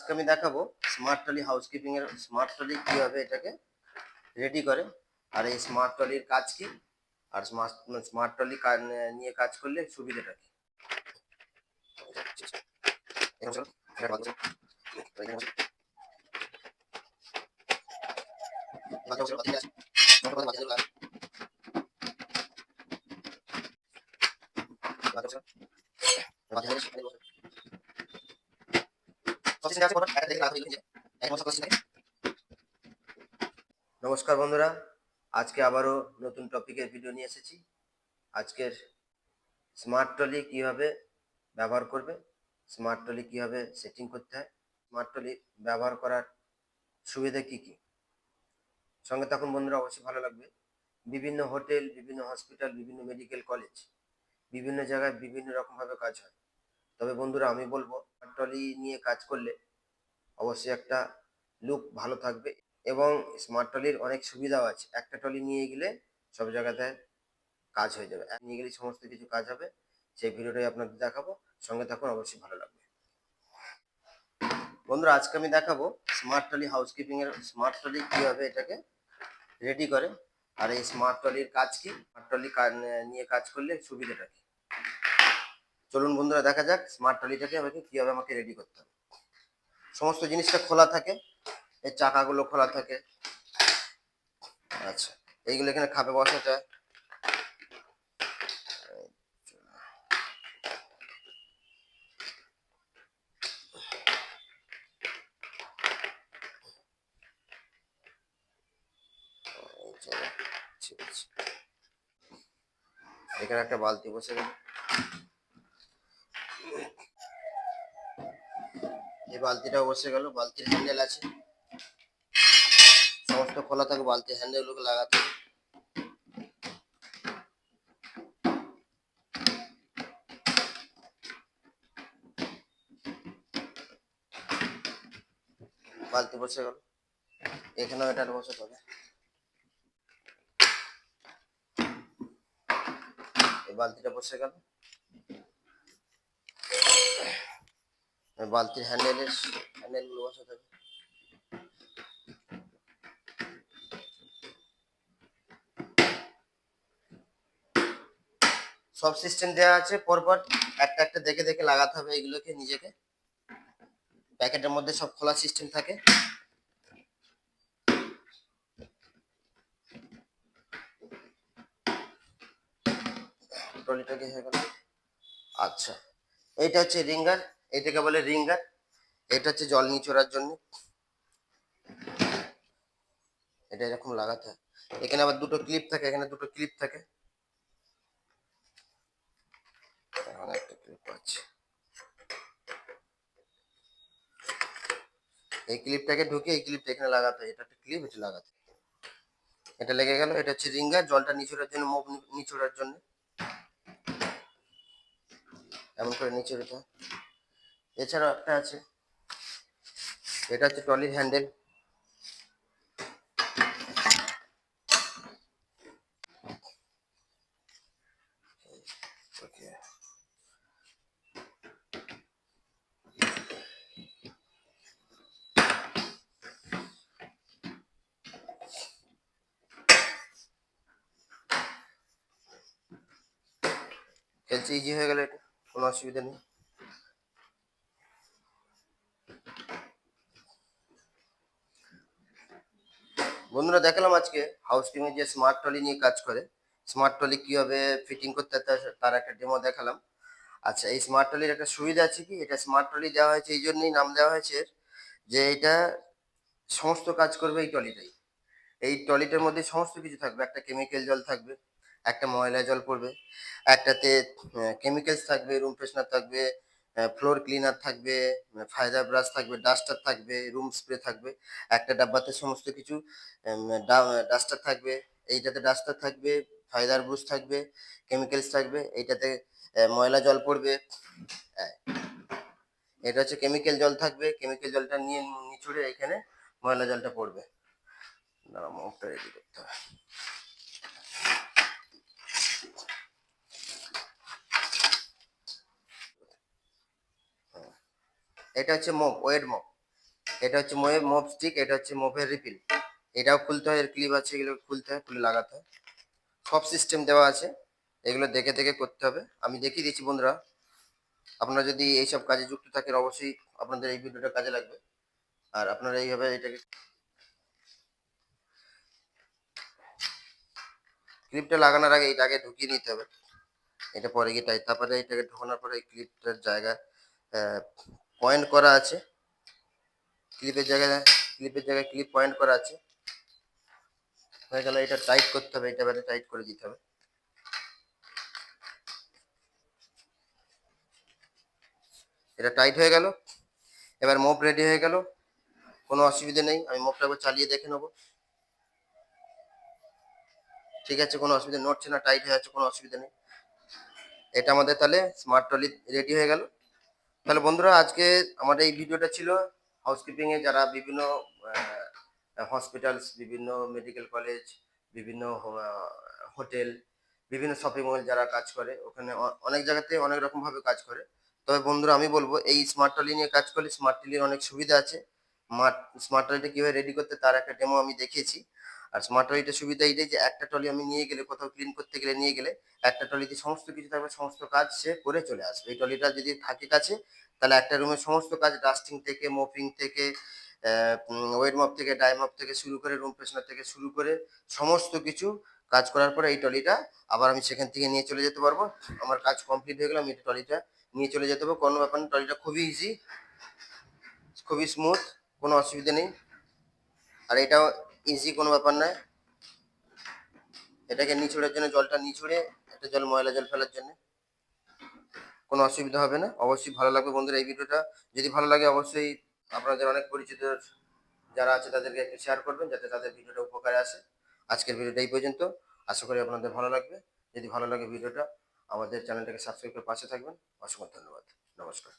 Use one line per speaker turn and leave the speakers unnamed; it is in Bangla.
আজকে আমি দেখাবো স্মার্ট ট্রলি হাউসকিপিং এর স্মার্ট ট্রলি কিভাবে এটাকে রেডি করে, আর এই স্মার্ট ট্রলির কাজ কি, আর স্মার্ট ট্রলি নিয়ে কাজ করলে সুবিধাটা কি। নমস্কার বন্ধুরা, আজকে আবারও নতুন টপিকের ভিডিও নিয়ে এসেছি। আজকের স্মার্ট ট্রলি কিভাবে ব্যবহার করবে, স্মার্ট ট্রলি কিভাবে সেটিং করতে হয়, স্মার্ট ট্রলি ব্যবহার করার সুবিধা কি কি, সঙ্গে থাকুন বন্ধুরা, অবশ্যই ভালো লাগবে। বিভিন্ন হোটেল, বিভিন্ন হসপিটাল, বিভিন্ন মেডিকেল কলেজ, বিভিন্ন জায়গায় বিভিন্ন রকমভাবে কাজ হয়। তবে বন্ধুরা আমি বলবো স্মার্ট ট্রলি নিয়ে কাজ করলে অবশ্যই একটা লুক ভালো থাকবে এবং স্মার্ট ট্রলির অনেক সুবিধাও আছে। একটা ট্রলি নিয়ে গেলে সব জায়গাতে কাজ হয়ে যাবে, নিয়ে গেলে সমস্ত কিছু কাজ হবে। সেই ভিডিওটাই আপনাদের দেখাবো, সঙ্গে থাকুন, অবশ্যই ভালো লাগবে। বন্ধুরা আজকে আমি দেখাবো স্মার্ট ট্রলি হাউসকিপিং এর স্মার্ট ট্রলি কিভাবে এটাকে রেডি করে, আর এই স্মার্ট ট্রলির কাজ কি, স্মার্ট ট্রলি নিয়ে কাজ করলে সুবিধাটা কি। চলুন বন্ধুরা দেখা যাক স্মার্ট ট্রলিটাকে কিভাবে আমাকে রেডি করতে হবে। সমস্ত জিনিসটা খোলা থাকে, এর চাকাগুলো খোলা থাকে। আচ্ছা, এইগুলো এখানে খাপে বসাতে হয়। এখানে একটা বালতি বসে গেল, এই বালতিটাও বসে গেল। বালতির হ্যান্ডেল আছে, সমস্ত খোলা থাকে, বালতির হ্যান্ডেলগুলোকে লাগাতে হবে। বালতি বসে গেল, এখানেও এটা বসাতে হবে। এই বালতিটা বসে গেল, বালতির হ্যান্ডেলগুলো বসাতে হবে। সব সিস্টেম দেওয়া আছে, পরপর একটা একটা দেখে দেখে লাগাতে হবে এগুলোকে নিজেকে। প্যাকেটের মধ্যে সব খোলা সিস্টেম থাকে। ট্রলিটাকে হয়ে গেল। আচ্ছা, এইটা হচ্ছে রিঙ্গার, এটাকে বলে রিঙ্গার। এটা হচ্ছে জল নিচড়ার জন্য, এটা এরকম লাগাতে হয়। এখানে আবার দুটো ক্লিপ থাকে, এখানে দুটো ক্লিপ থাকে। একটা ক্লিপ আছে, এই ক্লিপটাকে ঢুকে এই ক্লিপটা এখানে লাগাতে হয়। এটা একটা ক্লিপ, এটা লাগাতে হয়। এটা লেগে গেল। এটা হচ্ছে রিঙ্গার, জলটা নিচড়ার জন্য, মুখ নিচড়ার জন্য এমন করে নিচড়াতে হয়। এছাড়াও একটা আছে, এটা হচ্ছে ট্রলির হ্যান্ডেল। ওকে, খেলছে, ইজি হয়ে গেল, এটা কোনো অসুবিধা নেই। বন্ধুরা দেখালাম আজকে হাউসকিপিং যে স্মার্ট ট্রলি নিয়ে কাজ করে, স্মার্ট ট্রলি কিভাবে ফিটিং করতে হয় তার একটা ডেমো দেখালাম। আচ্ছা, এই স্মার্ট ট্রলির একটা সুবিধা আছে কি, এটা স্মার্ট ট্রলি দেওয়া হয়েছে এই জন্যই নাম দেওয়া হয়েছে যে এটা সমস্ত কাজ করবে এই ট্রলিটাই। এই ট্রলিটার মধ্যে সমস্ত কিছু থাকবে। একটা কেমিক্যাল জল থাকবে, একটা ময়লা জল পড়বে, একটাতে কেমিক্যালস থাকবে, রুম ফ্রেশনার থাকবে, ফ্লোর ক্লিনার থাকবে, ফাইবার ব্রাশ থাকবে, ডাস্টার থাকবে, রুম স্প্রে থাকবে। একটা ডাব্বাতে সমস্ত কিছু ডাস্টার থাকবে, এইটাতে ডাস্টার থাকবে, ফাইবার ব্রাশ থাকবে, কেমিক্যালস থাকবে, এইটাতে ময়লা জল পড়বে। হ্যাঁ, এটা হচ্ছে কেমিক্যাল জল থাকবে, কেমিক্যাল জলটা নিয়ে নিচুড়ে এখানে ময়লা জলটা পড়বে। দাঁড়া, মুখটা রেডি করতে হবে। এটা হচ্ছে মপ, ওয়েট মপ। এটা হচ্ছে মপ স্টিক, এটা হচ্ছে মপের রিফিল। এটাও খুলতে হয়, এর ক্লিপ আছে, এগুলো খুলতে হয়, খুলে লাগাতে হয়। সব সিস্টেম দেওয়া আছে, এগুলো দেখে দেখে করতে হবে। আমি দেখিয়ে দিচ্ছি বন্ধুরা, আপনারা যদি এইসব কাজে যুক্ত থাকেন অবশ্যই আপনাদের এই ভিডিওটা কাজে লাগবে। আর আপনারা এইভাবে এটাকে ক্লিপটা লাগানোর আগে এটাকে ঢুকিয়ে নিতে হবে। এটা পরে গিয়ে তারপরে এটাকে ঢোকানোর পরে এই ক্লিপটার জায়গায় পয়েন্ট করা আছে, ক্লিপের জায়গায় ক্লিপ পয়েন্ট করা আছে। হয়ে গেল, এটা টাইট করতে হবে, এটা এবারে টাইট করে দিতে হবে। এটা টাইট হয়ে গেল, এবার মোপ রেডি হয়ে গেল, কোনো অসুবিধা নেই। আমি মোপটা একবার চালিয়ে দেখে নেবো। ঠিক আছে, কোনো অসুবিধা, নড়ছে না, টাইট হয়ে আছে, কোনো অসুবিধা নেই। এটা আমাদের তাহলে স্মার্ট ট্রলি রেডি হয়ে গেল। তাহলে বন্ধুরা, আজকে আমাদের এই ভিডিওটা ছিল হাউসকিপিং এ যারা বিভিন্ন হসপিটালস, বিভিন্ন মেডিকেল কলেজ, বিভিন্ন হোটেল, বিভিন্ন শপিং মল যারা কাজ করে, ওখানে অনেক জায়গাতে অনেক রকম ভাবে কাজ করে। তবে বন্ধুরা আমি বলবো, এই স্মার্ট ট্রলি নিয়ে কাজ করলে স্মার্ট ট্রলির অনেক সুবিধা আছে। স্মার্ট ট্রলিটা কিভাবে রেডি করতে তার একটা ডেমো আমি দেখিয়েছি। আর স্মার্ট ট্রলিটার সুবিধা এইটাই যে একটা ট্রলি আমি নিয়ে গেলে, কোথাও ক্লিন করতে গেলে নিয়ে গেলে, একটা ট্রলিতে সমস্ত কিছু থাকবে, সমস্ত কাজ সে করে চলে আসবে। এই ট্রলিটা যদি থাকে কাছে, তাহলে একটা রুমের সমস্ত কাজ, ডাস্টিং থেকে, মপিং থেকে, ওয়েট মপ থেকে, ডাই মপ থেকে শুরু করে, রুম ফ্রেশনার থেকে শুরু করে সমস্ত কিছু কাজ করার পরে এই ট্রলিটা আবার আমি সেখান থেকে নিয়ে চলে যেতে পারবো। আমার কাজ কমপ্লিট হয়ে গেলে আমি ট্রলিটা নিয়ে চলে যেতে পারবো, কোনো ব্যাপার না। ট্রলিটা খুবই ইজি, খুবই স্মুথ, কোনো অসুবিধা নেই। আর এটাও ইজি, কোনো ব্যাপার নয়। এটাকে নিচড়ের জন্য, জলটা নিচড়ে একটা জল, ময়লা জল ফেলার জন্য, কোনো অসুবিধা হবে না। অবশ্যই ভালো লাগবে বন্ধুরা এই ভিডিওটা। যদি ভালো লাগে অবশ্যই আপনাদের অনেক পরিচিত যারা আছে তাদেরকে একটু শেয়ার করবেন, যাতে তাদের ভিডিওটা উপকারে আসে। আজকের ভিডিওটা এই পর্যন্ত, আশা করি আপনাদের ভালো লাগবে। যদি ভালো লাগে ভিডিওটা, আমাদের চ্যানেলটাকে সাবস্ক্রাইব করে পাশে থাকবেন। অসংখ্য ধন্যবাদ, নমস্কার।